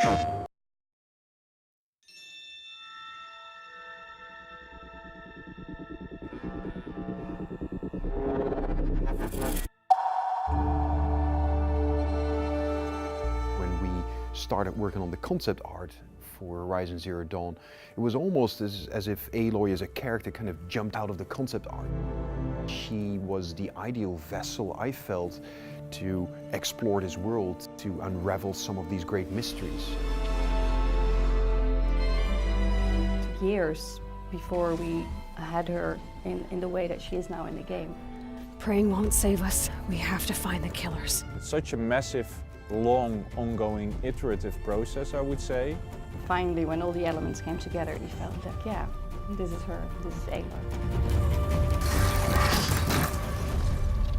When we started working on the concept art for Horizon Zero Dawn, it was almost as if Aloy as a character kind of jumped out of the concept art. She was the ideal vessel, I felt, to explore this world, to unravel some of these great mysteries. Years before we had her in the way that she is now in the game. Praying won't save us. We have to find the killers. It's such a massive, long, ongoing, iterative process, I would say. Finally, when all the elements came together, we felt like, yeah, this is her, this is Aloy.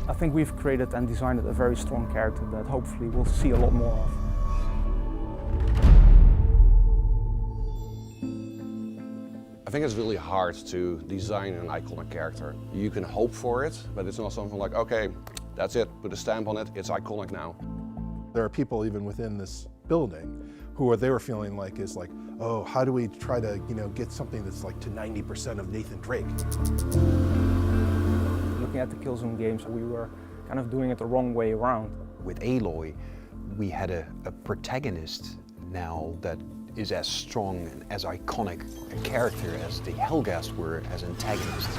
I think we've created and designed a very strong character that hopefully we'll see a lot more of. I think it's really hard to design an iconic character. You can hope for it, but it's not something like, okay, that's it, put a stamp on it, it's iconic now. There are people even within this building who they were feeling like is like, oh, how do we try to, get something that's like to 90% of Nathan Drake? Looking at the Killzone games, we were kind of doing it the wrong way around. With Aloy, we had a protagonist now that is as strong and as iconic a character as the Helghast were as antagonists.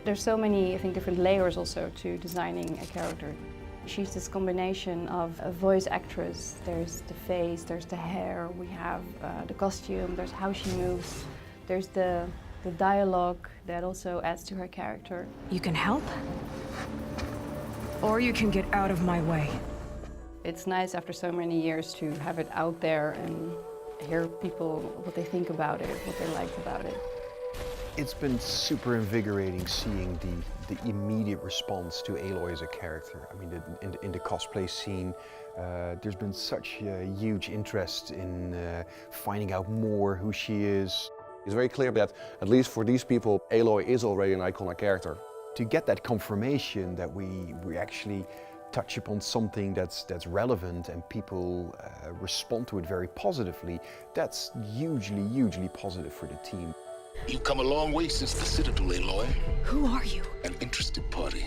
There's so many, I think, different layers also to designing a character. She's this combination of a voice actress, there's the face, there's the hair, we have the costume, there's how she moves, there's the dialogue that also adds to her character. You can help, or you can get out of my way. It's nice after so many years to have it out there and hear people, what they think about it, what they liked about it. It's been super invigorating seeing the immediate response to Aloy as a character. I mean, in the cosplay scene, there's been such a huge interest in finding out more who she is. It's very clear that, at least for these people, Aloy is already an iconic character. To get that confirmation that we actually touch upon something that's relevant and people respond to it very positively, that's hugely positive for the team. You've come a long way since the Citadel, Aloy. Who are you? An interested party.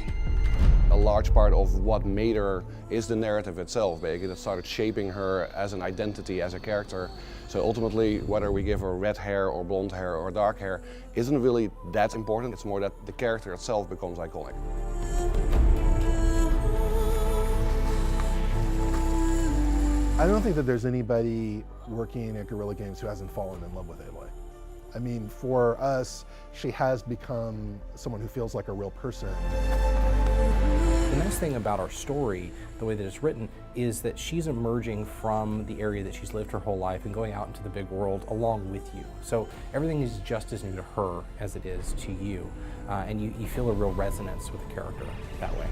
A large part of what made her is the narrative itself, basically, that started shaping her as an identity, as a character. So ultimately, whether we give her red hair or blonde hair or dark hair isn't really that important. It's more that the character itself becomes iconic. I don't think that there's anybody working at Guerrilla Games who hasn't fallen in love with Aloy. I mean, for us, she has become someone who feels like a real person. The nice thing about our story, the way that it's written, is that she's emerging from the area that she's lived her whole life and going out into the big world along with you. So everything is just as new to her as it is to you, and you feel a real resonance with the character that way.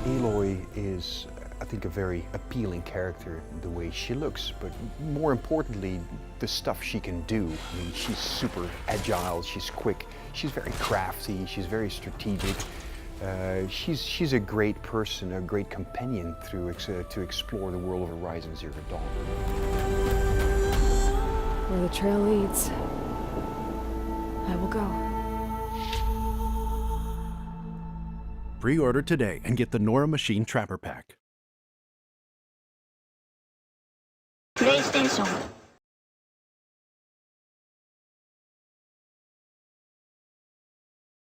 Aloy is, I think, a very appealing character, the way she looks, but more importantly, the stuff she can do. I mean, she's super agile, she's quick, she's very crafty, she's very strategic. She's a great person, a great companion to explore the world of Horizon Zero Dawn. Where the trail leads, I will go. Pre-order today and get the Nora Machine Trapper Pack. PlayStation